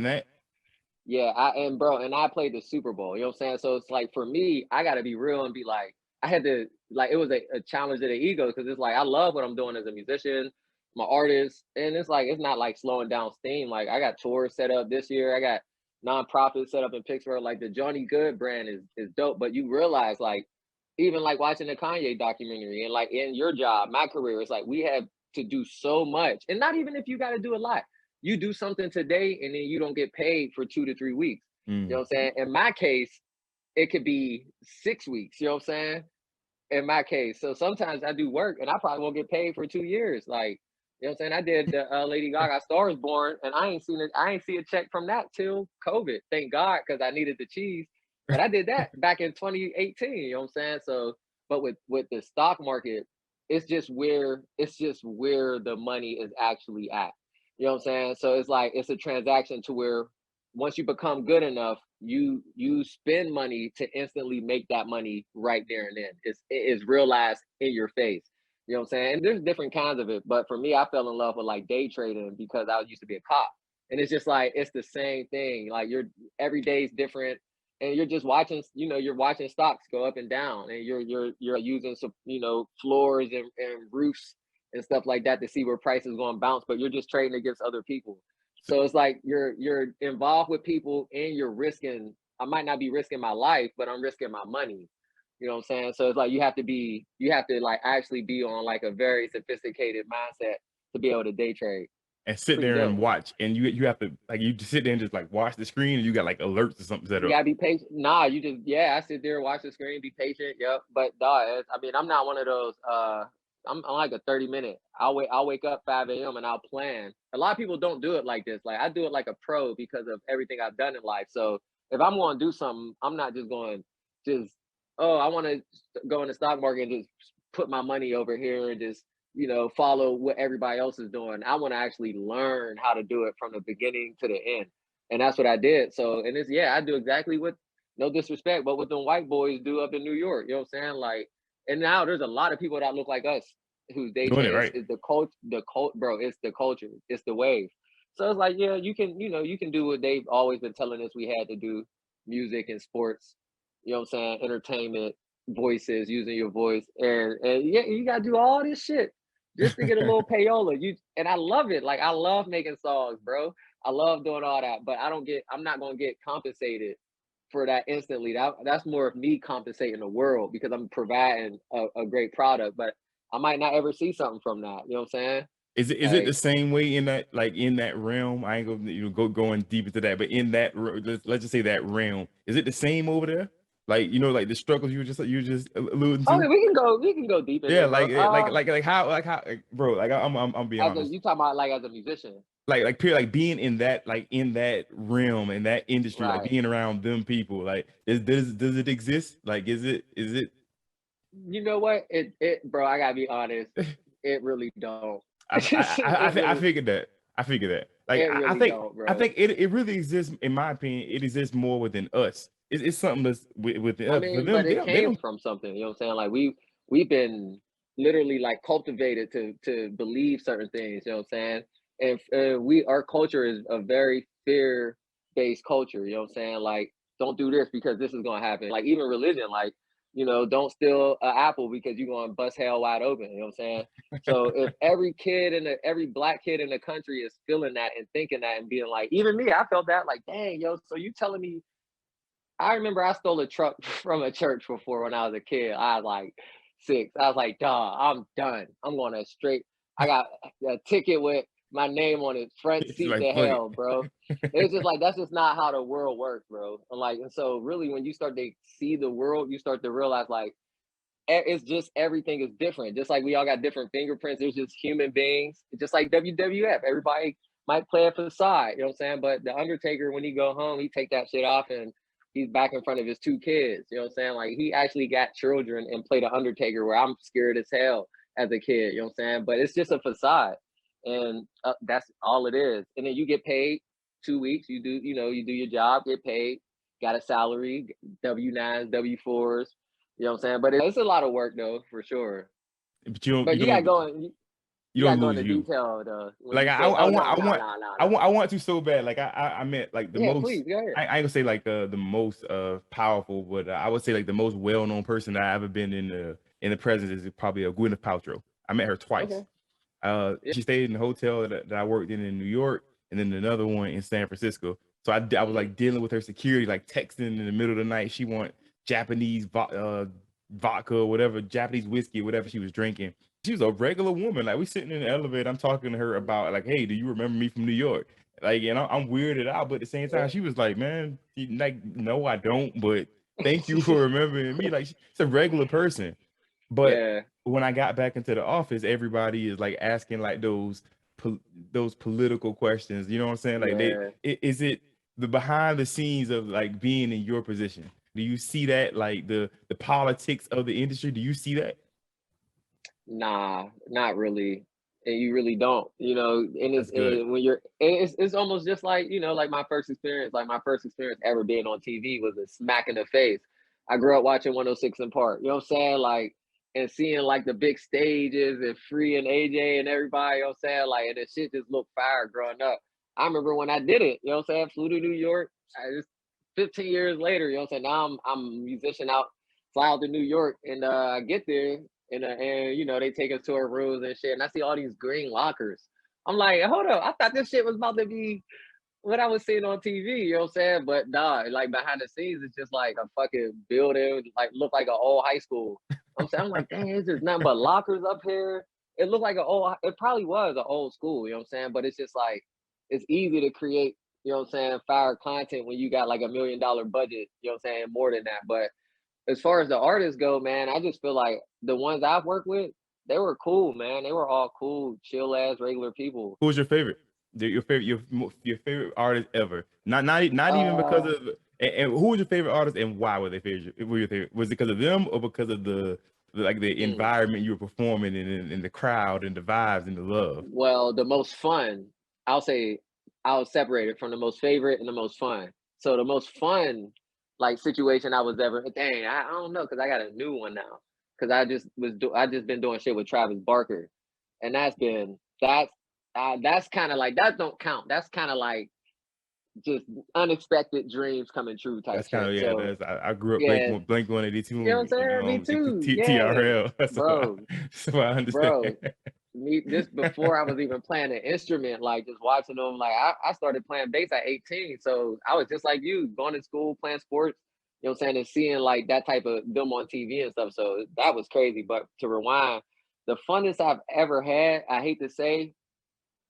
that? Yeah, and I played the Super Bowl, you know what I'm saying? So it's like for me, I gotta be real and be like, I had to like it was a challenge to the ego because it's like I love what I'm doing as a musician, my artist, and it's like it's not like slowing down steam. Like I got tours set up this year, I got nonprofits set up in Pittsburgh. Like the Jonny Good brand is dope, but you realize like even like watching the Kanye documentary and like in your job, my career, it's like we have to do so much, and not even if you got to do a lot, you do something today and then you don't get paid for 2 to 3 weeks. You know what I'm saying? In my case, it could be 6 weeks, you know what I'm saying? In my case. So sometimes I do work and I probably won't get paid for 2 years. Like, you know what I'm saying? I did the Lady Gaga Star is Born and I ain't see a check from that till COVID. Thank God, because I needed the cheese. But I did that back in 2018, you know what I'm saying? So, but with the stock market, it's just where the money is actually at. You know what I'm saying? So it's like it's a transaction to where once you become good enough, you spend money to instantly make that money right there and then. It is realized in your face. You know what I'm saying? And there's different kinds of it, but for me, I fell in love with like day trading because I used to be a cop, and it's just like it's the same thing. Like every day is different, and you're just watching. You know, you're watching stocks go up and down, and you're using some floors and roofs and stuff like that to see where prices going to bounce, but you're just trading against other people. So it's like you're involved with people and you're risking. I might not be risking my life, but I'm risking my money. You know what I'm saying? So it's like you have to like actually be on like a very sophisticated mindset to be able to day trade. And sit Pretty there and dope. watch, and you have to like you just sit there and just like watch the screen, and you got like alerts or something set You up. gotta be patient. Nah, you just I sit there, watch the screen, be patient. Yep. But dog, I mean, I'm not one of those. I'm like a 30 minute. I'll wake up 5 a.m. and I'll plan. A lot of people don't do it like this. Like I do it like a pro because of everything I've done in life. So if I'm going to do something, I'm not just going just I want to go in the stock market and just put my money over here and just follow what everybody else is doing. I want to actually learn how to do it from the beginning to the end, and that's what I did. So, and I do exactly what, no disrespect, but what the white boys do up in New York. You know what I'm saying? Like, and now there's a lot of people that look like us who's day Doing it trade. right. It's the cult, bro. It's the culture. It's the wave. So it's like, yeah, you can do what they've always been telling us we had to do: music and sports. You know what I'm saying? Entertainment, voices, using your voice, and yeah, you gotta do all this shit just to get a little payola. And I love it. Like I love making songs, bro. I love doing all that, but I'm not gonna get compensated for that instantly. That's more of me compensating the world because I'm providing a great product, but I might not ever see something from that. You know what I'm saying? Is it the Like, same way in that in that realm? I ain't gonna going deep into that, but in that let's just say that realm, is it the same over there? Like like the struggles you were just alluding oh, to. we can go deep in Yeah, it, bro. how bro, like I'm being honest. You talking about like as a musician, Period, like being in that realm, in that industry, like right? being around them people, like does it exist? Like is it You know what? Bro, I gotta be honest. It really don't. I It I really, figured that. I figured that. Like it really don't, I bro. think it really exists, in my opinion. It exists more within us. It's something that's within I us. For mean, but them, it they came don't. from something. You know what I'm saying? Like we've been literally like cultivated to believe certain things. You know what I'm saying? And our culture is a very fear based culture. You know what I'm saying? Like, don't do this because this is gonna happen. Like even religion, like don't steal an apple because you're gonna bust hell wide open. You know what I'm saying? So if every black kid in the country is feeling that and thinking that and being like, even me, I felt that like, dang, yo, so you telling me. I remember I stole a truck from a church before when I was a kid. I was like 6. I was like, dog, I'm done. I'm going to straight. I got a ticket with my name on it, front It's seat like to fuck hell, bro. It's just like that's just not how the world works, bro. And so really when you start to see the world, you start to realize like it's just everything is different. Just like we all got different fingerprints, there's just human beings. It's just like WWF. Everybody might play a facade, you know what I'm saying? But the Undertaker, when he go home, he take that shit off and he's back in front of his 2 kids. You know what I'm saying? Like he actually got children and played the Undertaker where I'm scared as hell as a kid, you know what I'm saying? But it's just a facade. And that's all it is. And then you get paid 2 weeks, you do your job, get paid, got a salary, W-9s, W-4s, you know what I'm saying? But it's a lot of work though, for sure. but you don't But you you gotta don't go and You You gotta don't go lose into you. detail though when Like you say, "Oh no, no, no, no, no." I want to so bad. Like I meant like the Yeah, most. please go ahead. I ain't gonna say like the most powerful, but I would say like the most well known person that I ever been in the presence is probably a Gwyneth Paltrow. I met her twice. Okay. Yeah. She stayed in the hotel that I worked in New York, and then another one in San Francisco. So I was Mhm. like dealing with her security, like texting in the middle of the night. She want Japanese vodka or whatever, Japanese whiskey, whatever she was drinking. She was a regular woman. Like we sitting in the elevator, I'm talking to her about like, hey, do you remember me from New York? Like, you know, I'm weirded out, but at the same time, Yeah. she was like, man, like, no, I don't. But thank you for remembering me. Like, she's a regular person. But Yeah. when I got back into the office, everybody is like asking like those political questions. You know what I'm saying? Like, Yeah. is it the behind the scenes of like being in your position? Do you see that like the politics of the industry? Do you see that? Nah, not really. And you really don't, you know, and That's good. when you're it's almost just like, you know, like my first experience ever being on TV was a smack in the face. I grew up watching 106 in Park, you know what I'm saying? Like and seeing like the big stages and Free and AJ and everybody, you know what I'm saying? Like and the shit just looked fire growing up. I remember when I did it, you know what I'm saying? Flew to New York. I just 15 years later, you know what I'm saying? Now I'm a musician out, fly out to New York and I get there and you know they take us to our rooms and shit, and I see all these green lockers. I'm like, hold up, I thought this shit was about to be what I was seeing on TV. You know what I'm saying? But nah, like behind the scenes, it's just like a fucking building, like look like an old high school. I'm saying, I'm like, dang, it's just nothing but lockers up here. It looked like an old. It probably was an old school. You know what I'm saying? But it's just like it's easy to create. You know what I'm saying? Fire content when you got like $1 million budget. You know what I'm saying? More than that, but as far as the artists go, man, I just feel like the ones I've worked with, they were cool, man. They were all cool, chill ass, regular people. Who's your favorite? Your favorite, your favorite artist ever? Not even because Uh, of. And who was your favorite artist, and why were they favorite? Were your favorite? Was it because of them, or because of like the mm, environment you were performing in, and the crowd and the vibes and the love? well, the most fun, I'll say, I'll separate it from the most favorite and the most fun. So the most fun, like situation I was ever, dang, I don't know, cause I got a new one now. Cause I just been doing shit with Travis Barker, and that's kind of like that don't count. That's kind of like just unexpected dreams coming true type That's kind shit. of, yeah. So That's I grew up yeah, Blink 182, you know what I'm saying? Me too. Yeah, TRL. bro, So I understand. bro. Me this before I was even playing an instrument, like just watching them. Like I started playing bass at 18, so I was just like you, going to school, playing sports. You know what I'm saying, and seeing like that type of them on TV and stuff. So that was crazy. But to rewind, the funnest I've ever had, I hate to say,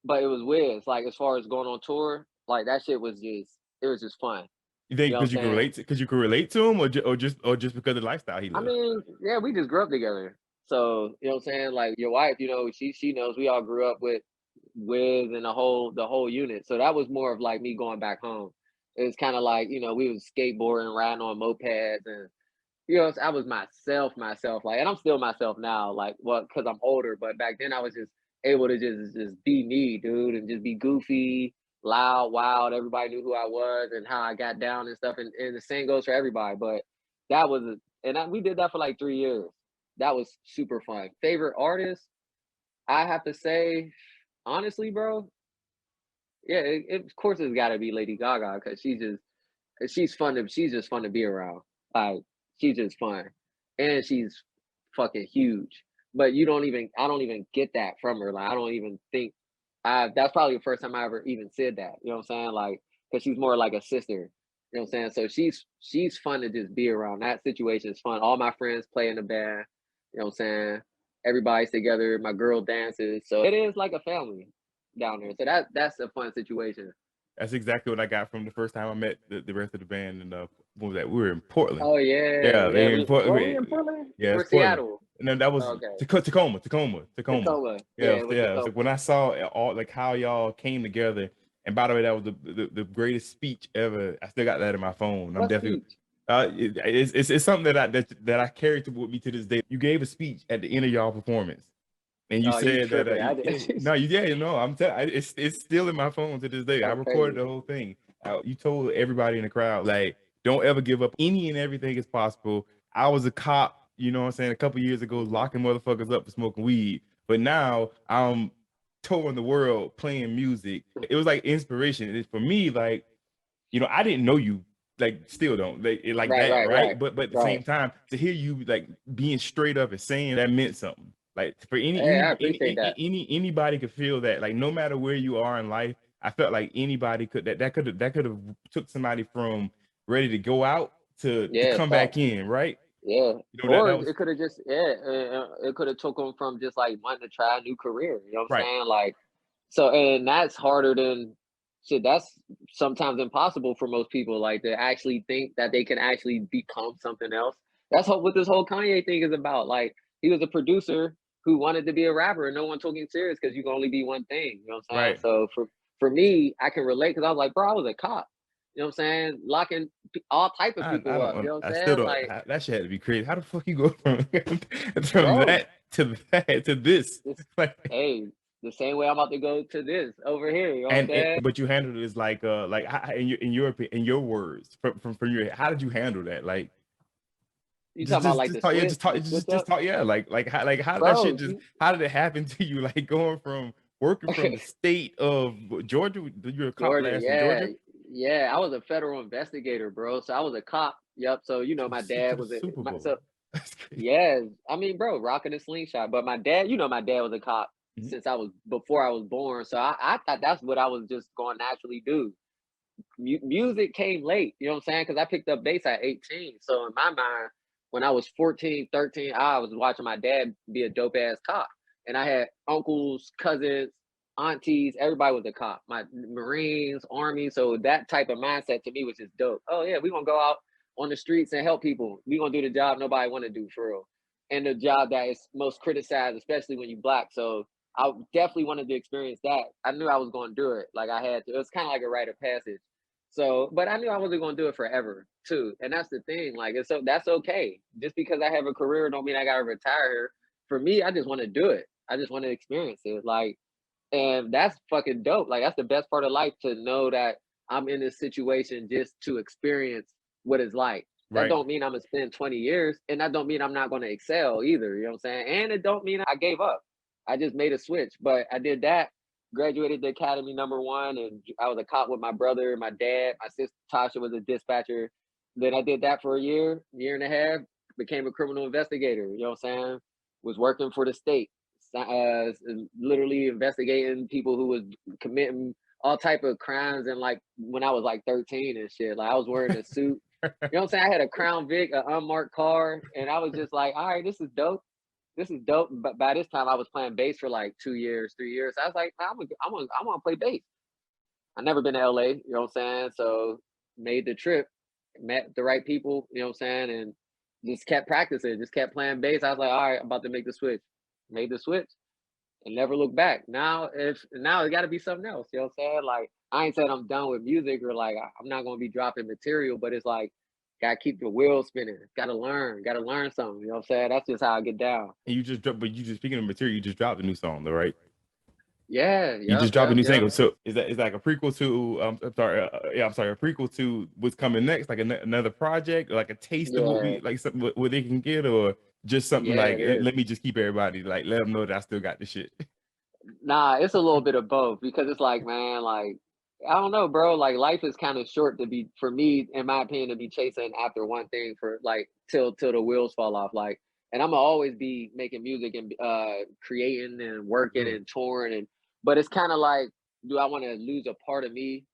but it was Wiz. Like as far as going on tour, like that shit was just it was just fun. You You think know what I'm because you can saying? relate to, because you can relate to him, or just because of the lifestyle he I lived? mean, yeah, we just grew up together. So, you know what I'm saying? Like your wife, you know, she knows we all grew up with and the whole unit. So that was more of like me going back home. It's kind of like, you know, we was skateboarding, riding on mopeds and you know, I was myself, like, and I'm still myself now, like, well, because I'm older, but back then I was just able to just be me, dude, and just be goofy, loud, wild. Everybody knew who I was and how I got down and stuff, and the same goes for everybody. But that was, we did that for like 3 years. That was super fun. Favorite artist, I have to say, honestly, bro, yeah, of course it's got to be Lady Gaga because she's just fun to be around. Like she's just fun. And she's fucking huge. But I don't even get that from her. Like I don't even think I that's probably the first time I ever even said that. You know what I'm saying? Like because she's more like a sister. You know what I'm saying? So she's fun to just be around. That situation is fun. All my friends play in the band. You know what I'm saying? Everybody's together. My girl dances. So it is like a family down there. So that's a fun situation. That's exactly what I got from the first time I met the rest of the band. And what was that? We were in Portland. Oh yeah, Yeah, yeah. they in Portland. Were we in Portland Yeah, or it's Portland. Seattle? And then that was Okay, Tacoma. Tacoma. Yeah, Yeah, it was yeah. Tacoma. So when I saw all like how y'all came together, and by the way, that was the greatest speech ever. I still got that in my phone. I'm What definitely. speech? It's something that I carry with me to this day. You gave a speech at the end of y'all performance, and you Oh, you said that tripping? I no, did. you know, it's still in my phone to this day. I That's recorded crazy. the whole thing. You told everybody in the crowd like, don't ever give up. Any and everything is possible. I was a cop, you know what I'm saying, a couple years ago, Mhm. locking motherfuckers up for smoking weed, but now touring the world playing music. It was like inspiration. For me, like, you know, I didn't know you, like, still don't, like Right, that, right, right? right, But at the right. same time, to hear you like being straight up and saying that meant something. Like for Hey, I appreciate that. anybody could feel that. Like no matter where you are in life, I felt like anybody could that could have took somebody from ready to go out to Yeah, come back facts. in, right? Yeah. You know Or that was it could have just, it could have took them from just like wanting to try a new career. You know what I'm right. saying? Like, so, and that's harder than shit. That's sometimes impossible for most people, like to actually think that they can actually become something else. That's what this whole Kanye thing is about. Like, he was a producer who wanted to be a rapper, and no one took him serious because you can only be one thing. You know what I'm saying? Right. So for me, I can relate because I was like, bro, I was a cop. You know what I'm saying? Locking all type of I people up. You don't know what I I'm still saying? don't Like, that shit had to be crazy. How the fuck you go from from bro, that to that to this? this, Like, hey, the same way I'm about to go to this over here. You know what I'm and saying? but you handled it as like in your words from your, how did you handle that? Like You talking about like the switch, the switch just up, talk, yeah, like how did that shit bro? just, how did it happen to you, like going from working from the state of Georgia, you're a cop Georgia, last in yeah, Georgia, yeah. I was a federal investigator, bro. So I was a cop. Yep. So my to dad the was Super Bowl. so That's crazy. yeah. I mean, bro, rocking a slingshot. But my dad, my dad was a cop Mhm. since I was before I was born. So I thought that's what I was just going to naturally do. Music came late, you know what I'm saying? Because I picked up bass at 18. So in my mind, when I was 14, 13, I was watching my dad be a dope ass cop. And I had uncles, cousins, aunties, everybody was a cop. My Marines, Army. So that type of mindset to me was just dope. Oh yeah, we're gonna go out on the streets and help people. We're gonna do the job nobody wanna do for real. And the job that is most criticized, especially when you black. So I definitely wanted to experience that. I knew I was going to do it. Like I had to. It was kind of like a rite of passage. So, but I knew I wasn't going to do it forever too. And that's the thing. Like, it's so that's okay. Just because I have a career don't mean I got to retire here. For me, I just want to do it. I just want to experience it. Like, and that's fucking dope. Like, that's the best part of life, to know that I'm in this situation just to experience what it's like. That Right. don't mean I'm gonna spend 20 years, and that don't mean I'm not gonna excel either. You know what I'm saying? And it don't mean I gave up. I just made a switch. But I did that, graduated the academy #1, and I was a cop with my brother, my dad, my sister Tasha was a dispatcher. Then I did that for a year and a half, became a criminal investigator. You know what I'm saying? Was working for the state, literally investigating people who was committing all type of crimes. And like when I was like 13 and shit, like I was wearing a suit. You know what I'm saying? I had a Crown Vic, an unmarked car, and I was just like, all right, this is dope. This is dope. But by this time, I was playing bass for like 2 years, 3 years. I was like, I want to play bass. I never been to LA. You know what I'm saying? So made the trip, met the right people. You know what I'm saying? And just kept practicing, just kept playing bass. I was like, all right, I'm about to make the switch. Made the switch and never look back. Now it got to be something else. You know what I'm saying? Like I ain't said I'm done with music, or like I'm not gonna be dropping material, but it's like gotta keep the wheels spinning. Gotta learn something. You know what I'm saying? That's just how I get down. And you just dropped, but you just, speaking of material, you just dropped a new song though, right? Yeah, You yep, just dropped a yep, new yep. single. So is that, is like a prequel to I'm sorry, a prequel to what's coming next, like another project, or like a taste of what Yeah, we like, something what they can get, or just something yeah, like, it is. let me just keep everybody, like let them know that I still got the shit. Nah, it's a little bit of both, because it's like, man, like I don't know, bro. Like life is kind of short to be, for me, in my opinion, to be chasing after one thing for like till the wheels fall off. Like, and I'm gonna always be making music and creating and working Sure. and touring, and but it's kind of like, do I want to lose a part of me?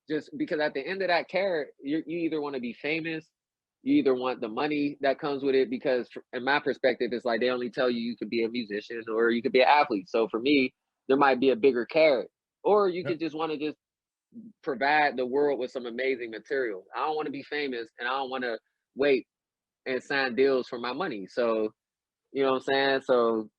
Just because at the end of that carrot, you either want to be famous, you either want the money that comes with it. Because in my perspective, it's like they only tell you you could be a musician or you could be an athlete. So for me, there might be a bigger carrot, or you Yep. could just want to just provide the world with some amazing material. I don't want to be famous, and I don't want to wait and sign deals for my money. So you know what I'm saying? So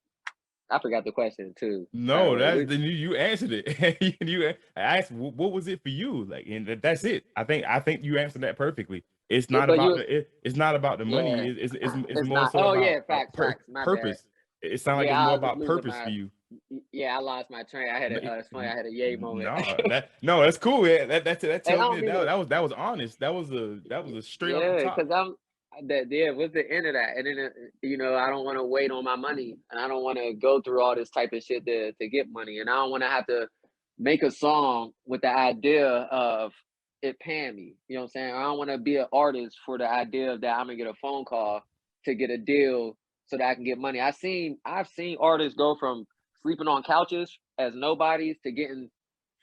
I forgot the question too. No, that's We, then you answered it. I asked what was it for you, like, and that's it. I think you answered that perfectly. It's not but about you, it's not about the money. yeah, It's it's more not. so Oh about yeah, facts, facts. My bad. purpose. It sounds like Yeah, it's I more was about losing purpose for my. you. Yeah, I lost my train. I had But a. It's funny. I had a yay moment. no, no, that's cool. Yeah, that And I tells me don't mean to. that was honest. That was a straight off the Yeah, top. because what's the end of that? And then I don't want to wait on my money, and I don't want to go through all this type of shit to get money, and I don't want to have to make a song with the idea of it paying me. You know what I'm saying? I don't want to be an artist for the idea of that I'm gonna get a phone call to get a deal so that I can get money. I've seen artists go from sleeping on couches as nobodies to getting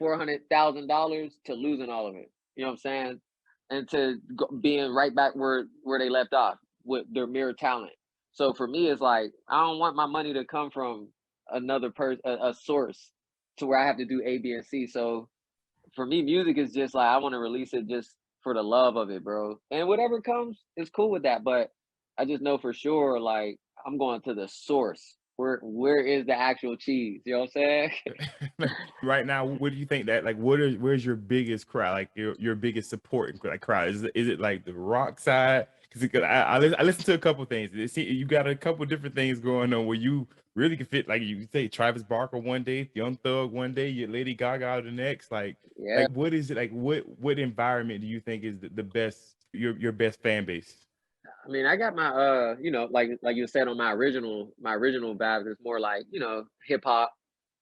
$400,000 to losing all of it. You know what I'm saying? And to being right back where they left off with their mere talent. So for me, it's like I don't want my money to come from another person, a source, to where I have to do A, B, and C. So for me, music is just like I want to release it just for the love of it, bro. And whatever comes is cool with that. But I just know for sure, like I'm going to the source. Where is the actual cheese? You know what I'm saying? Right now, what do you think that like where's your biggest crowd, like your biggest support like crowd? Is it like the rock side? Because I listen to a couple things. You got a couple different things going on where you really can fit, like you say, Travis Barker one day, Young Thug one day, your Lady Gaga the next. Like Yeah. what is it like? What environment do you think is the best, your best fan base? I mean, I got my like you said on my original vibes, it's more like, hip hop.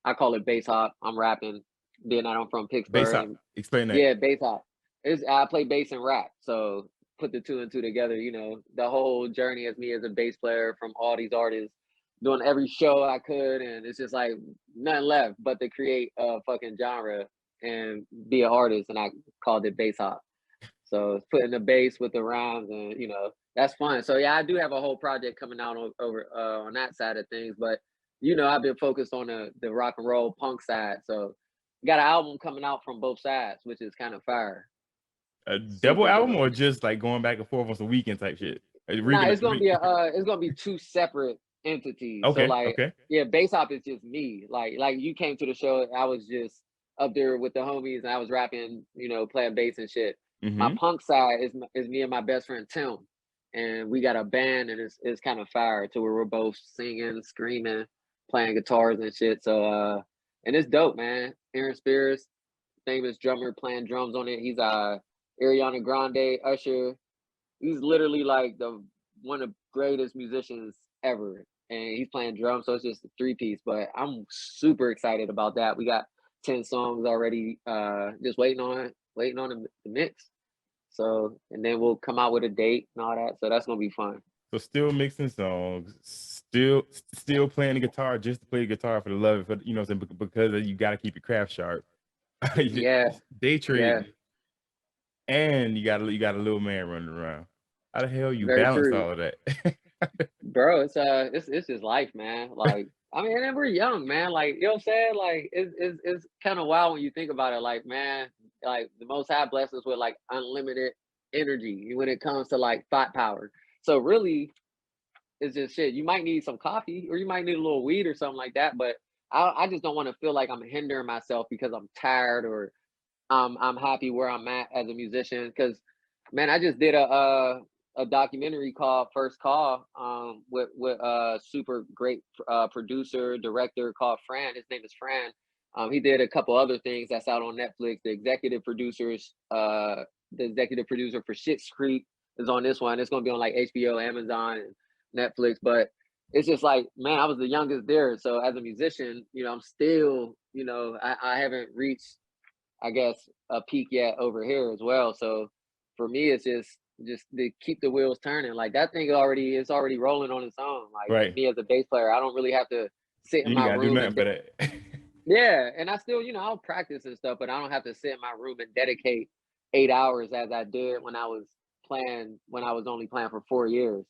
I call it bass hop. I'm rapping, being that I'm from Bass Pittsburgh up. and Explain that. yeah, bass hop. I play bass and rap. So put the two and two together, the whole journey as me as a bass player from all these artists doing every show I could, and it's just like nothing left but to create a fucking genre and be an artist, and I called it bass hop. So it's putting the bass with the rhymes, and that's fun. So yeah, I do have a whole project coming out over on that side of things, but I've been focused on the rock and roll punk side. So got an album coming out from both sides, which is kind of fire. A double Super album dope. or just like going back and forth on some weekend type shit? Nah, it's gonna be two separate entities. So Okay, like, okay. yeah, bass hop is just me. Like you came to the show, I was just up there with the homies, and I was rapping, playing bass and shit. My Mm-hmm. punk side is me and my best friend Tim, and we got a band, and it's kind of fire to where we're both singing, screaming, playing guitars and shit. So and it's dope, man. Aaron Spears, famous drummer, playing drums on it. He's Ariana Grande, Usher. He's literally like the one of the greatest musicians ever, and he's playing drums, so it's just a three-piece. But I'm super excited about that. We got 10 songs already, just waiting on the mix. So, and then we'll come out with a date and all that. So that's gonna be fun. So still mixing songs, still playing the guitar just to play the guitar for the love of it, because you got to keep your craft sharp. Yeah, Day yeah, trading, and you got a little man running around. How the hell you very balance true, all of that? bro. It's just life, man. Like, I mean, and we're young, man. Like, you know what I'm saying? Like, it's kind of wild when you think about it. Like, man, like the Most High blesses with like unlimited energy when it comes to like thought power. So really, it's just shit. You might need some coffee or you might need a little weed or something like that. But I just don't want to feel like I'm hindering myself because I'm tired or I'm happy where I'm at as a musician. Because man, I just did a documentary called First Call with a super great producer director called Fran. His name is Fran. He did a couple other things that's out on Netflix. The executive producer for Schitt's Creek is on this one. It's gonna be on like HBO, Amazon, and Netflix. But it's just like, man, I was the youngest there. So as a musician, I'm still, I haven't reached, I guess, a peak yet over here as well. So for me, it's just to keep the wheels turning. Like that thing it's already rolling on its own. Like Right. me as a bass player, I don't really have to sit in You ain't my gotta do room nothing for that. yeah, and I still, I'll practice and stuff, but I don't have to sit in my room and dedicate 8 hours as I did when I was only playing for 4 years.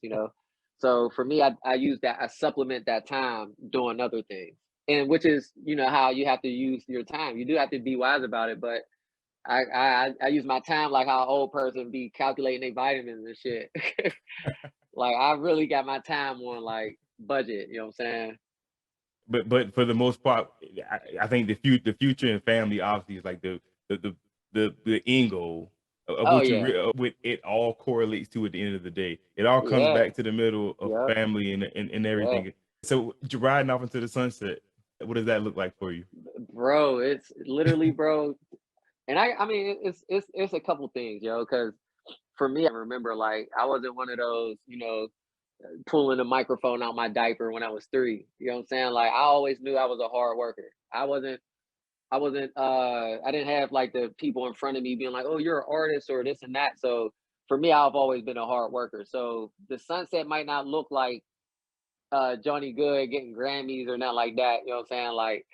So for me, I supplement that time doing other things. And which is, how you have to use your time. You do have to be wise about it, but I use my time like how an old person be calculating their vitamins and shit. Like I really got my time on like budget, you know what I'm saying? But for the most part, I think the future and family obviously is like the end goal of Oh what yeah. what it all correlates to at the end of the day. It all comes Yeah. back to the middle of Yep. family and Yeah. everything. So riding off into the sunset, what does that look like for you? Bro, it's literally, bro. And I mean, it's a couple things, yo, because for me, I remember like I wasn't one of those, pulling the microphone out my diaper when I was 3. You know what I'm saying? Like I always knew I was a hard worker. I didn't have like the people in front of me being like, oh, you're an artist or this and that. So for me, I've always been a hard worker. So the sunset might not look like Jonny Good getting Grammys or not like that. You know what I'm saying? Like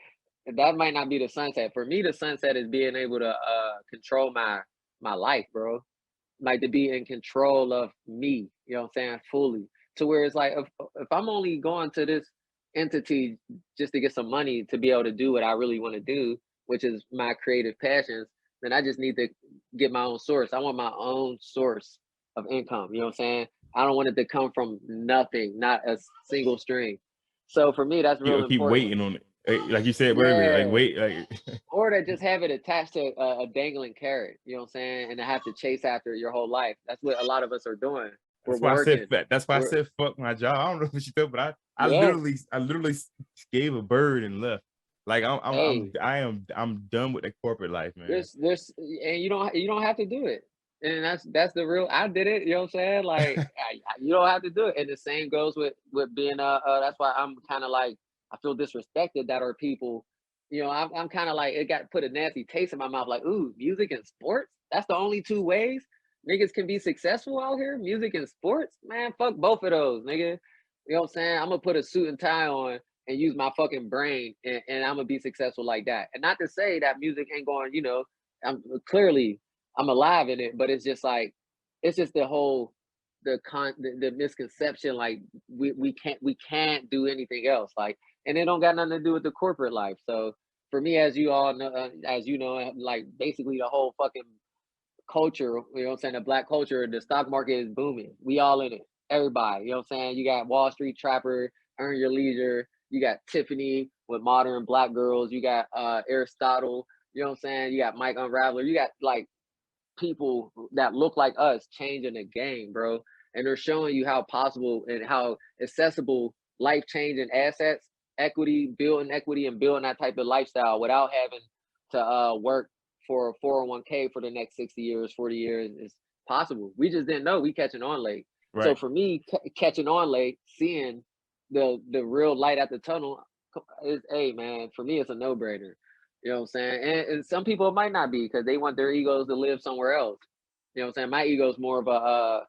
that might not be the sunset. For me, the sunset is being able to control my life, bro. Like to be in control of me, you know what I'm saying, fully. To where it's like if I'm only going to this entity just to get some money to be able to do what I really want to do, which is my creative passions, then I just need to get my own source. I want my own source of income, you know what I'm saying? I don't want it to come from nothing, not a single string. So for me, that's real Keep important. waiting on it. Like you said earlier, like Yeah. wait, like Or to just have it attached to a dangling carrot, you know what I'm saying? And to have to chase after it your whole life. That's what a lot of us are doing. We're that's why I said working. that's why I We're said fuck my job. I don't know what you thought, but I yeah. literally gave a bird and left. Like Hey, I'm done with the corporate life, man. and you don't have to do it. And that's the real. I did it. You know what I'm saying? Like you don't have to do it. And the same goes with being that's why I'm kind of like I feel disrespected that are people. I'm kind of like it got put a nasty taste in my mouth. Like ooh, music and sports. That's the only two ways niggas can be successful out here. Music and sports, man. Fuck both of those, nigga. You know what I'm saying? I'm gonna put a suit and tie on and use my fucking brain and I'm gonna be successful like that. And not to say that music ain't going, I'm alive in it, but it's just like it's just the whole the misconception like we can't do anything else like and it don't got nothing to do with the corporate life. So for me, as you all know, like basically the whole fucking culture, you know what I'm saying? The black culture, the stock market is booming. We all in it. Everybody, you know what I'm saying? You got Wall Street Trapper, Earn Your Leisure, you got Tiffany with Modern Black Girls, you got Aristotle, you know what I'm saying? You got Mike Unraveler, you got like people that look like us changing the game, bro. And they're showing you how possible and how accessible life changing assets, equity, and building that type of lifestyle without having to work for a 401k for the next 60 years, 40 years is possible. We just didn't know. We catching on late. So Right. for me, catching on late, seeing the real light at the tunnel is, hey man, for me, it's a no brainer. You know what I'm saying? And some people it might not be because they want their egos to live somewhere else. You know what I'm saying? My ego is more of a,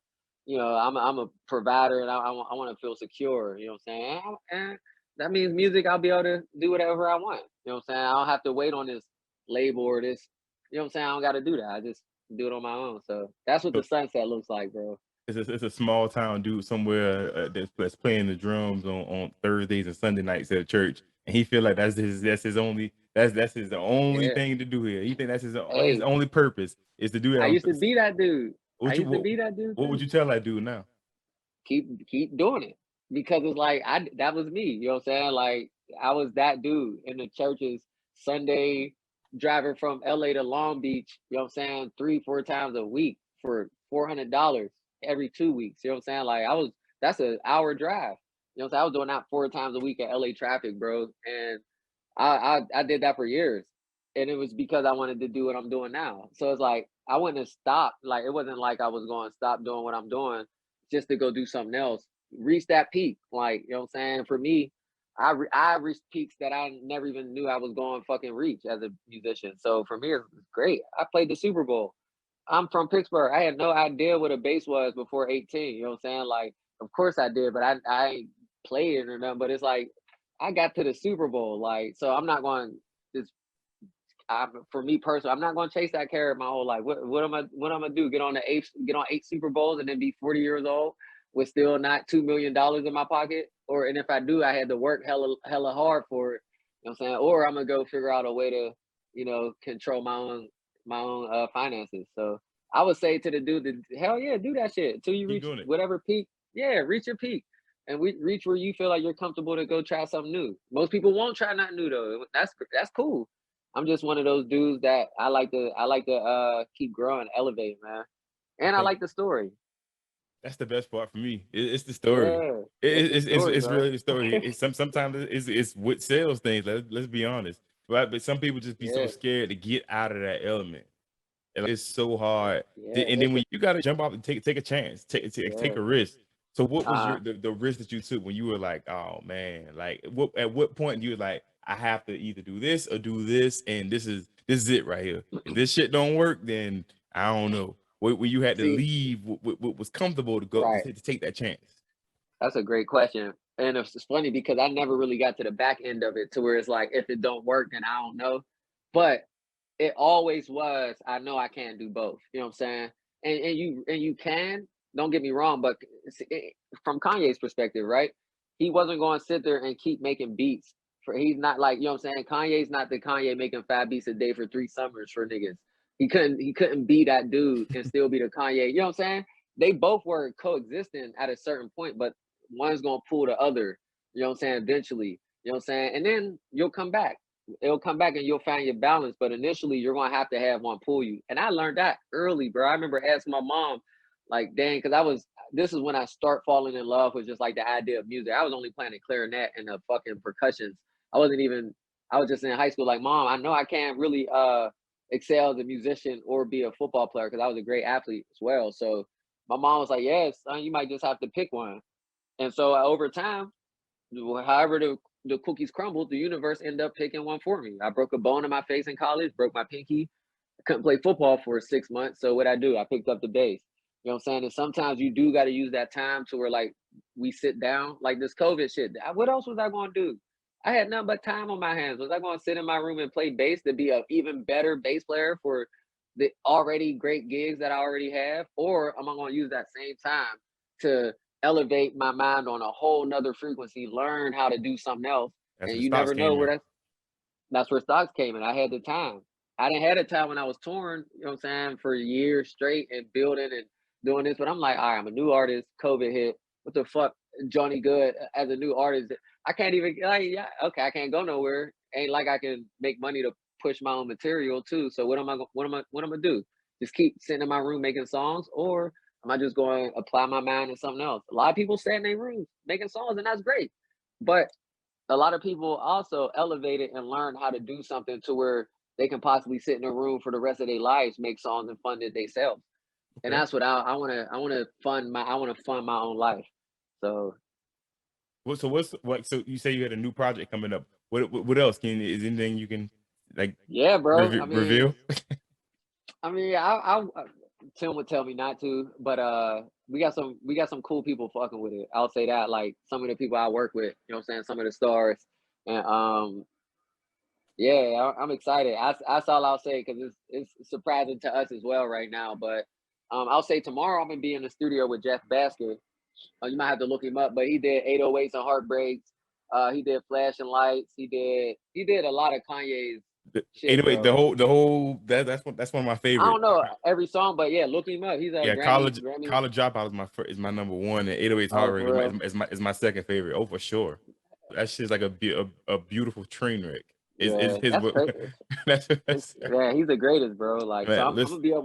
I'm a provider and I want to feel secure. You know what I'm saying? And that means music, I'll be able to do whatever I want. You know what I'm saying? I don't have to wait on this label or this. You know what I'm saying? I don't got to do that. I just do it on my own. So that's what the So sunset looks like, bro. it's a small town dude somewhere that's playing the drums on Thursdays and Sunday nights at a church, and he feel like that's his only that's his only Yeah. thing to do here. He think that's his Hey, only purpose is to do that I on. used to be that dude. I What you used to be that dude what would too. you tell that dude now? Keep doing it because it's like that was me, you know what I'm saying? Like I was that dude in the churches Sunday driving from LA to Long Beach, you know what I'm saying, 3-4 times a week for $400 every 2 weeks, you know what I'm saying? Like that's an hour drive, you know what I'm saying? I was doing that 4 times a week at LA traffic, bro, and I did that for years, and it was because I wanted to do what I'm doing now. So it's like I wouldn't have stopped. Like it wasn't like I was going to stop doing what I'm doing just to go do something else. Reach that peak, like you know what I'm saying. For me, I reached peaks that I never even knew I was going to fucking reach as a musician. So for me, it's great. I played the Super Bowl. I'm from Pittsburgh. I had no idea what a bass was before 18. You know what I'm saying? Like, of course I did, but I ain't played it or nothing. But it's like I got to the Super Bowl. Like, so I'm not going just for me personally, I'm not going to chase that carrot my whole life. What am I do? Get on 8 Super Bowls and then be 40 years old with still not $2 million in my pocket? Or and if I do, I had to work hella hard for it. You know what I'm saying? Or I'm gonna go figure out a way to, control my own finances. So I would say to the dude, hell yeah, do that shit until you Keep reach doing it. whatever peak. Yeah, reach your peak and we reach where you feel like you're comfortable to go try something new. Most people won't try nothing new though. That's cool. I'm just one of those dudes that I like to keep growing, elevate, man. I And I think like the story. that's the best part for me. It's the story. Yeah, it's the story, It's bro. really the story. Sometimes it's what sells things. Let's be honest, right? But some people just be so Yeah, scared to get out of that element. It's so hard. Yeah, And then when you got to jump off and take a chance, take yeah. a risk. So what was Uh, the risk that you took when you were like, oh man, like at what point you were like, I have to either do this or do this, and this is it right here. If this shit don't work, then I don't know. Where you had to See, leave what was comfortable to go right. to take that chance. That's a great question. And it's funny because I never really got to the back end of it to where it's like, if it don't work, then I don't know. But it always was, I know I can't do both. You know what I'm saying? And you can, don't get me wrong, but from Kanye's perspective, right? He wasn't going to sit there and keep making beats for, he's not like, you know what I'm saying? Kanye's not the Kanye making 5 beats a day for 3 summers for niggas. He couldn't be that dude and still be the Kanye. You know what I'm saying? They both were coexisting at a certain point, but one's gonna pull the other, you know what I'm saying, eventually. You know what I'm saying? And then you'll come back. It'll come back and you'll find your balance. But initially you're gonna have to have one pull you. And I learned that early, bro. I remember asking my mom, like, dang, because this is when I start falling in love with just like the idea of music. I was only playing the clarinet and the fucking percussions. I wasn't even, I was just in high school, like, mom, I know I can't really excel as a musician or be a football player because I was a great athlete as well. So my mom was like, yes, son, you might just have to pick one. And so over time, however the cookies crumbled, the universe ended up picking one for me. I broke a bone in my face in college, broke my pinky. I couldn't play football for 6 months. So what I do, I picked up the bass. You know what I'm saying? And sometimes you do got to use that time to where like we sit down, like this COVID shit. What else was I going to do? I had nothing but time on my hands. Was I going to sit in my room and play bass to be an even better bass player for the already great gigs that I already have? Or am I going to use that same time to elevate my mind on a whole nother frequency, learn how to do something else? That's And where you stocks never know came where in. that's where stocks came in. I had the time. I didn't have the time when I was touring, you know what I'm saying, for years straight and building and doing this. But I'm like, all right, I'm a new artist. COVID hit. What the fuck, Jonny Good as a new artist? I can't even like, yeah, okay, I can't go nowhere. Ain't like I can make money to push my own material too. So what am I do? Just keep sitting in my room making songs, or am I just going to apply my mind to something else? A lot of people stay in their rooms making songs, and that's great. But a lot of people also elevated and learned how to do something to where they can possibly sit in a room for the rest of their lives, make songs and fund it themselves. And Okay. that's what I want to fund my own life. So So you say you had a new project coming up. What else? Is anything you can like yeah, bro. reveal? I Tim would tell me not to, but we got some cool people fucking with it. I'll say that. Like some of the people I work with, you know what I'm saying, some of the stars. And yeah, I'm excited. That's all I'll say because it's surprising to us as well right now. But I'll say tomorrow I'm gonna be in the studio with Jeff Baskett. You might have to look him up, but he did 808s and Heartbreaks. He did Flashing Lights. He did a lot of Kanye's shit, Anyway, bro. the whole that's one of my I favorite. don't know every song, but yeah, look him up. He's a Yeah, Grammy. college dropout is my number one, and 808's Oh, Heartbreak for real? is my second favorite. Oh, for sure. That shit's like a beautiful train wreck. Is Yeah, his that's what crazy. that's Yeah, he's the greatest, bro. Like, so man, I'm listen. gonna be up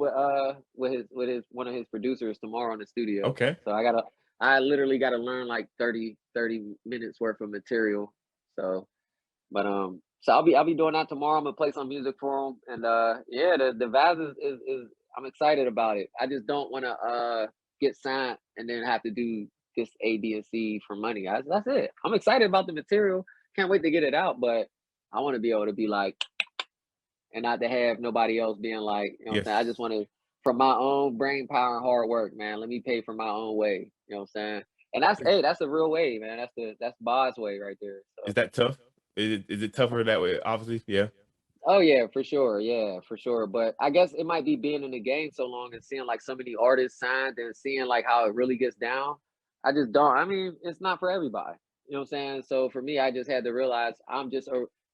with his one of his producers tomorrow in the studio. Okay. So I literally gotta learn like 30 minutes worth of material. So, but so I'll be doing that tomorrow. I'm gonna play some music for him, and yeah, the vibes is I'm excited about it. I just don't want to get signed and then have to do this A, B, and C for money. That's it. I'm excited about the material. Can't wait to get it out, but I want to be able to be like, and not to have nobody else being like, you know what I'm saying? I just Yes. want to, from my own brain power and hard work, man, let me pay for my own way. You know what I'm saying? And hey, that's the real way, man. That's Boz way right there. Is So that tough? Is it tougher that way? Obviously, yeah. oh yeah, for sure. Yeah, for sure. But I guess it might be being in the game so long and seeing like so many artists signed and seeing like how it really gets down. I just don't. I mean, it's not for everybody. You know what I'm saying? So for me, I just had to realize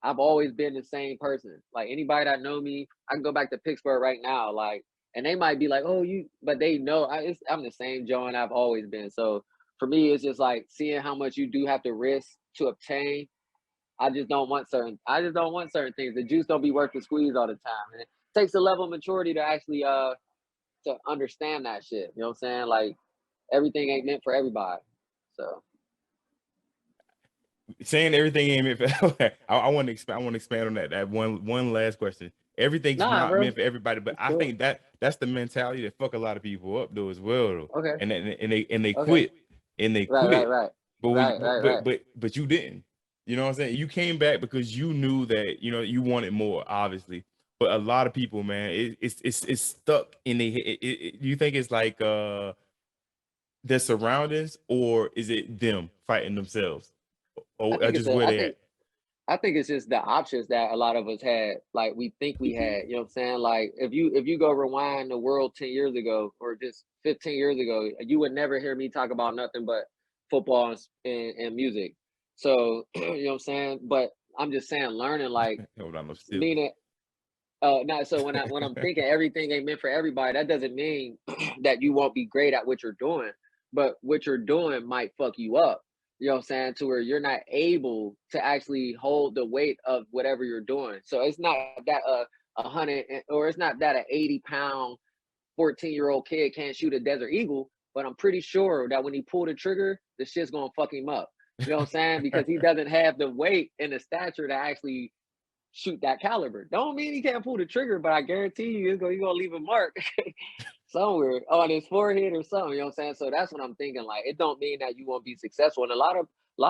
I've always been the same person. Like anybody that know me, I can go back to Pittsburgh right now, like, and they might be like, "Oh, but they know I'm the same Joe, and I've always been. So for me, it's just like seeing how much you do have to risk to obtain. I just don't want certain things. The juice don't be worth the squeeze all the time. And it takes a level of maturity to actually to understand that shit. You know what I'm saying? Like everything ain't meant for everybody. So Saying everything ain't meant for I want to expand on that. That one last question. Everything's Nah, not bro. meant for everybody, but It's I cool. think that's the mentality that fuck a lot of people up though as well though. Okay. And they Okay. quit and they Right. Right. quit. Right. But when Right. Right. Right. but you didn't. You know what I'm saying? You came back because you knew that you wanted more, obviously. But a lot of people, man, it's stuck in the. You think it's like their surroundings, or is it them fighting themselves, I or think it's just a. where I they think. at? I think it's just the options that a lot of us had, like we think we had. You know what I'm saying? Like if you go rewind the world 10 years ago or just 15 years ago, you would never hear me talk about nothing but football and music. So you know what I'm saying? But I'm just saying, learning like Hold on, no Steelers. meaning not so when I'm thinking everything ain't meant for everybody, that doesn't mean that you won't be great at what you're doing, but what you're doing might fuck you up. You know what I'm saying? To where you're not able to actually hold the weight of whatever you're doing. So it's not that or it's not that an 80-pound 14-year-old kid can't shoot a Desert Eagle, but I'm pretty sure that when he pulled the trigger, the shit's gonna fuck him up. You know what I'm saying? Because he doesn't have the weight and the stature to actually shoot that caliber. Don't mean he can't pull the trigger, but I guarantee you you're gonna leave a mark somewhere on his forehead or something. You know what I'm saying? So that's what I'm thinking. Like, it don't mean that you won't be successful. And a lot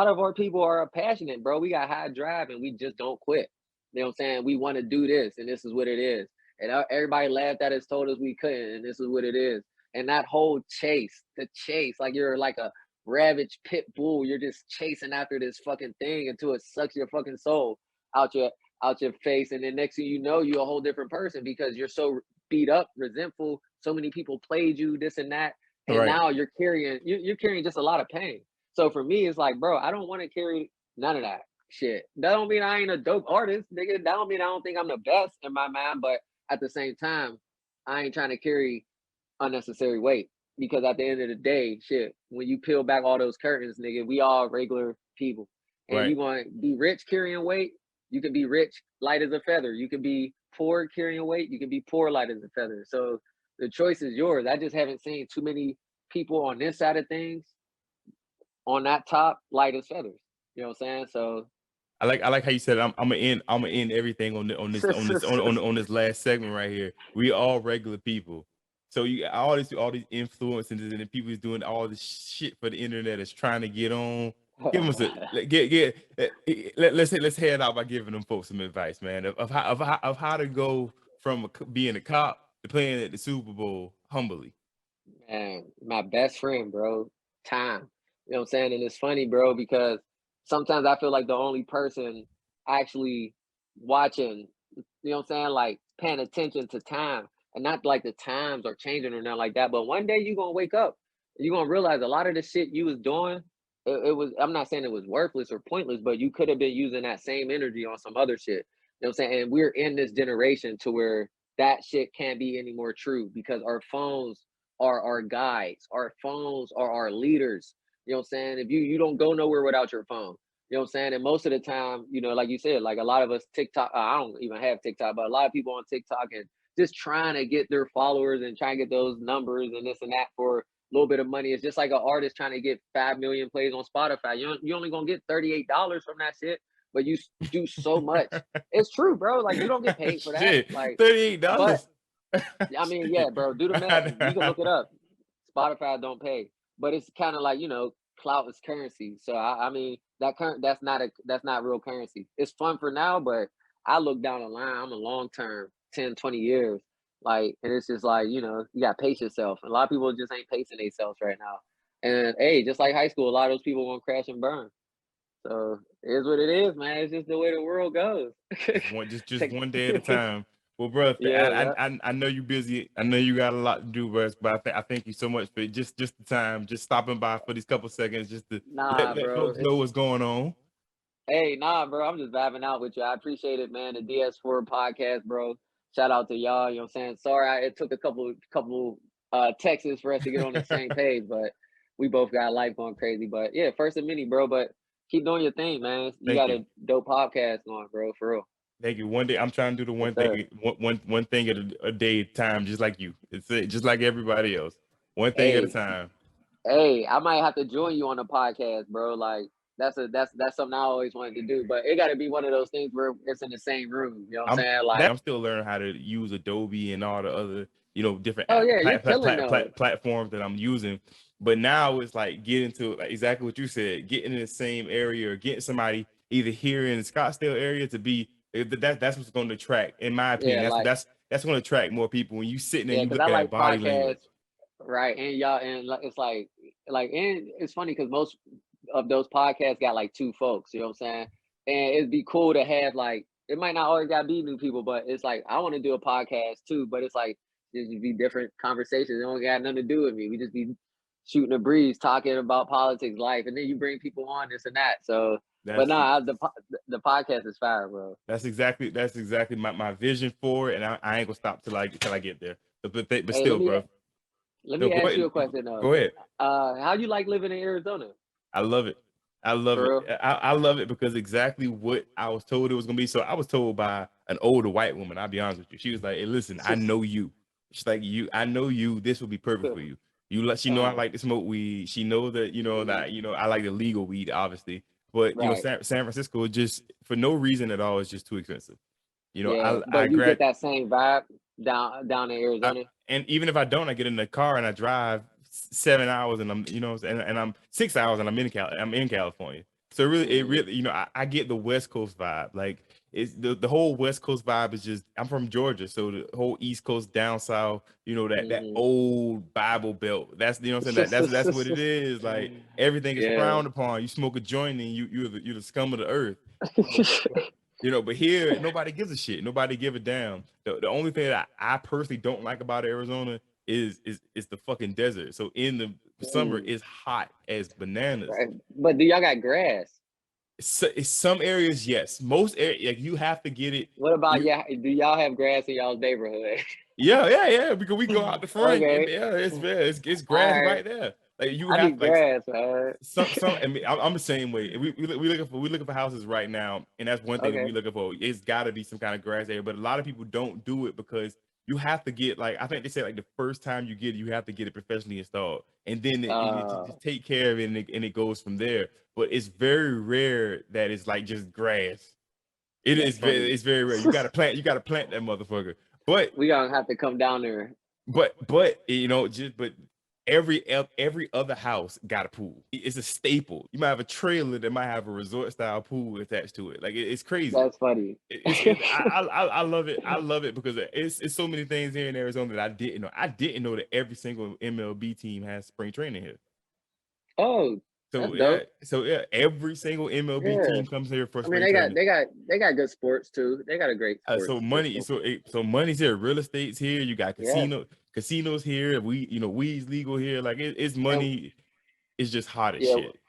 of our people are passionate, bro. We got high drive and we just don't quit. You know what I'm saying? We want to do this, and this is what it is. And everybody laughed at us, told us we couldn't, and this is what it is. And that whole the chase, like you're like a ravaged pit bull. You're just chasing after this fucking thing until it sucks your fucking soul out your face, and then next thing you know, you're a whole different person because you're so beat up, resentful. So many people played you, this and that, and Right. now you're carrying just a lot of pain. So for me, it's like, bro, I don't want to carry none of that shit. That don't mean I ain't a dope artist, nigga. That don't mean I don't think I'm the best in my mind, but at the same time, I ain't trying to carry unnecessary weight because at the end of the day, shit, when you peel back all those curtains, nigga, we all regular people, and Right. you want to be rich carrying weight. You can be rich, light as a feather. You can be poor carrying weight. You can be poor, light as a feather. So the choice is yours. I just haven't seen too many people on this side of things on that top, light as feathers. You know what I'm saying? So I like how you said I'm gonna end everything on this last segment right here. We all regular people. So you got all these influencers and the people who's doing all this shit for the internet is trying to get on. Give them let's head out by giving them folks some advice, man, of how to go from being a cop to playing at the Super Bowl humbly. man, my best friend, bro, time. You know what I'm saying? And it's funny, bro, because sometimes I feel like the only person actually watching, you know what I'm saying, like paying attention to time. And not like the times are changing or nothing like that. But one day you're gonna wake up and you're gonna realize a lot of the shit you was doing, it was, I'm not saying it was worthless or pointless, but you could have been using that same energy on some other shit. You know what I'm saying? And we're in this generation to where that shit can't be any more true because our phones are our guides. Our phones are our leaders. You know what I'm saying? If you don't go nowhere without your phone. You know what I'm saying? And most of the time, like you said, like a lot of us TikTok, I don't even have TikTok, but a lot of people on TikTok and just trying to get their followers and trying to get those numbers and this and that for a little bit of money. It's just like an artist trying to get 5 million plays on Spotify. You only gonna get $38 from that shit, but you do so much. It's true, bro. Like you don't get paid for that. Shit, Like, $38. but I mean, yeah, Shit. bro, do the math. You can look it up. Spotify don't pay, but it's kind of like clout is currency. So I mean that's not real currency. It's fun for now, but I look down the line. I'm a long term, 10, 20 years. Like, and it's just like you got to pace yourself. And a lot of people just ain't pacing themselves right now. And hey, just like high school, a lot of those people want to crash and burn. So it is what it is, man. It's just the way the world goes. Just Take, one day at a time. Well, bro, yeah, yeah. I know you're busy. I know you got a lot to do, bro. But I thank you so much for just the time, just stopping by for these couple seconds, just to let Nah, let bro. folks know what's going on. Hey, nah, bro. I'm just vibing out with you. I appreciate it, man. The DS4 podcast, bro. Shout out to y'all. You know what I'm saying? Sorry, it took a couple texts for us to get on the same page, but we both got life going crazy. But yeah, first and many, bro. But keep doing your thing, man. You Thank got you. a dope podcast going, bro. For real. Thank you. One day I'm trying to do the Yes, one sir. thing, one thing at a day at a time, just like you. It's it, just like everybody else. One thing at a Hey, time. hey, I might have to join you on the podcast, bro. Like, that's something I always wanted to do. But it got to be one of those things where it's in the same room. You know what I'm saying? Like, I'm still learning how to use Adobe and all the other, different oh yeah, you're killing those. platforms that I'm using. But now it's like getting to like exactly what you said, getting in the same area or getting somebody either here in the Scottsdale area to be that's what's going to attract, in my opinion. Yeah, like That's going to attract more people when you sitting there and yeah, you because I looking at like body podcasts, language. right? And y'all, and it's like, and it's funny because most of those podcasts got like two folks. You know what I'm saying? And it'd be cool to have like it might not always gotta be new people, but it's like I want to do a podcast too. But it's like just be different conversations. It don't got nothing to do with me. We just be shooting a breeze, talking about politics, life, and then you bring people on this and that. So, but That's nah, the podcast is fire, bro. That's exactly my vision for it, and I ain't gonna stop till I get there. But Hey, still, bro. let No, me go ask you ahead. a question though. Go ahead. How you like living in Arizona? I love it. I love For it. real? I love it because exactly what I was told it was gonna be. So I was told by an older white woman. I'll be honest with you. She was like, "Hey, listen, I know you." She's like, "You, I know you. This will be perfect for you. You let she know I uh, like to smoke weed. She know that that I like the legal weed, obviously. But right. San Francisco just for no reason at all is just too expensive. Yeah, I but you get grad that same vibe down in I, Arizona. and even if I don't, I get in the car and I drive 7 hours and I'm, and I'm 6 hours and I'm in California. So it Mm-hmm. really, I get the West Coast vibe. Like it's the whole West Coast vibe is just, I'm from Georgia. So the whole East Coast down South, that Mm-hmm. old Bible belt. That's, what I'm saying? That's what it is. Like everything is Yeah. frowned upon. You smoke a joint and you're the scum of the earth. But here nobody gives a shit. Nobody give a damn. The only thing that I personally don't like about Arizona is the fucking desert. So in the summer Mm, it's hot as bananas. right. But do y'all got grass? It's some areas, yes. Most areas, like you have to get it. What about You yeah? Do y'all have grass in y'all's neighborhood? yeah. Because we go out the front and Okay. yeah, it's All grass right. right there. Like you I have need like grass, man. some. I mean, I'm the same way. We looking for houses right now, and that's one thing that we Okay. looking for. It's got to be some kind of grass area, but a lot of people don't do it because you have to get like, I think they say like the first time you get it, you have to get it professionally installed, and then you Uh, just take care of it, and it goes from there. But it's very rare that it's like just grass. that's funny. It's very rare. You gotta plant that motherfucker. But We gonna have to come down there. just but every other house got a pool. It's a staple. You might have a trailer that might have a resort style pool attached to it. Like it's crazy. That's funny. I love it. I love it because it's so many things here in Arizona that I didn't know. I didn't know that every single MLB team has spring training here. Oh, that's dope. So yeah, every single MLB Yeah. team comes here for I mean, spring training. they got good sports too. They got a great sports system. So money's here, real estate's here. You got Yeah. casinos here. Weed's legal here. Like it's And money. It's just hot as yeah, shit.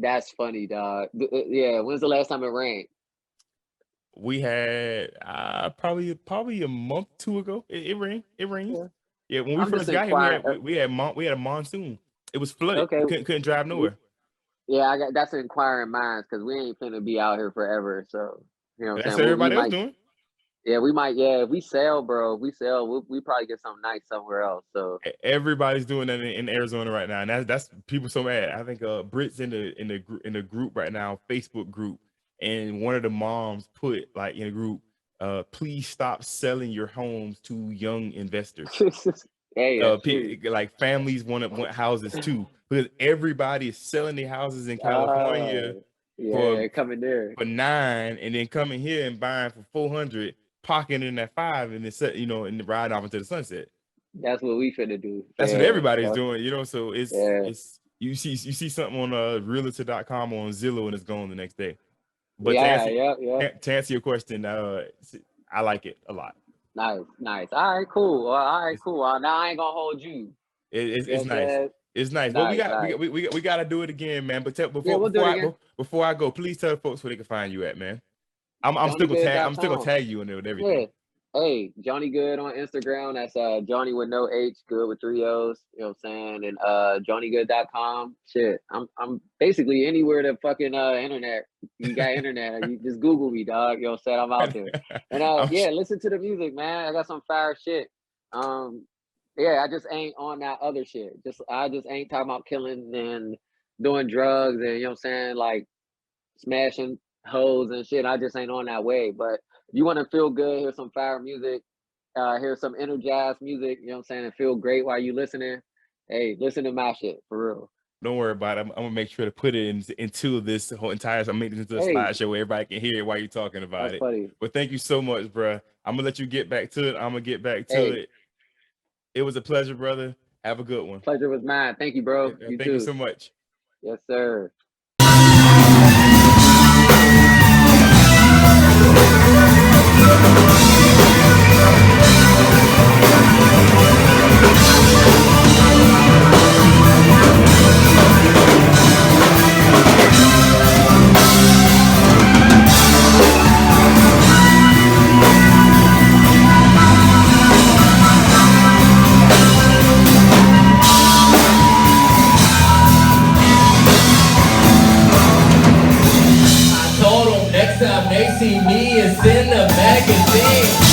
that's funny, dog. Yeah. When's the last time it rained? We had probably a month two ago. It rained. It rains. Yeah. Yeah, when we I'm just first got here, inquiring. we had a monsoon. It was flooded. Okay. Couldn't drive We, nowhere. yeah, I got that's inquiring minds because we ain't finna be out here forever. So you know what I'm That's saying. what We everybody else might. doing. Yeah, we might. Yeah, if we sell, bro, if we sell, we probably get something nice somewhere else. So Everybody's doing that in Arizona right now, and that's people so mad. I think Brit's in the group right now, Facebook group, and one of the moms put like in a group, please stop selling your homes to young investors. hey, that's true. Like families want houses too, because everybody is selling their houses in California for Yeah, coming there. 9, and then coming here and buying for 400, pocketing that 5, and then and ride off into the sunset. That's what we finna do. That's what Yeah, everybody's doing, So yeah, it's you see something on realtor.com or on Zillow and it's gone the next day. But yeah, yeah, yeah. to answer your question, I like it a lot. Nice, nice. All right, cool. All right, It's cool. Now I ain't gonna hold you. You know it's what I'm nice. saying? It's nice. But Nice, nice. we got to do it again, man. But Yeah, we'll do it again. before I go, please tell folks where they can find you at, man. I'm still gonna JohnnyGood.com. tag you in there with Yeah. everything. Hey, Jonny Good on Instagram. That's Johnny with no H, good with 3 O's. You know what I'm saying? And JohnnyGood.com. Shit. I'm basically anywhere the fucking internet. You got internet. You just Google me, dog. You know what I'm saying? I'm out there. And I'm yeah, listen to the music, man. I got some fire shit. Yeah, I just ain't on that other shit. I just ain't talking about killing and doing drugs and you know what I'm saying? Like smashing hoes and shit. I just ain't on that way. But if you want to feel good, hear some fire music, hear some energized music, you know what I'm saying, and feel great while you listening. Hey, listen to my shit for real. Don't worry about it. I'm gonna make sure to put it into this whole entire. I'm making this into a slideshow where everybody can hear it while you're talking about it. Funny. But thank you so much, bro. I'm gonna let you get back to it. I'm gonna get back to it. It was a pleasure, brother. Have a good one. Pleasure was mine. Thank you, bro. Thank you so much. Yes, sir. Time they see me, it's in the magazine.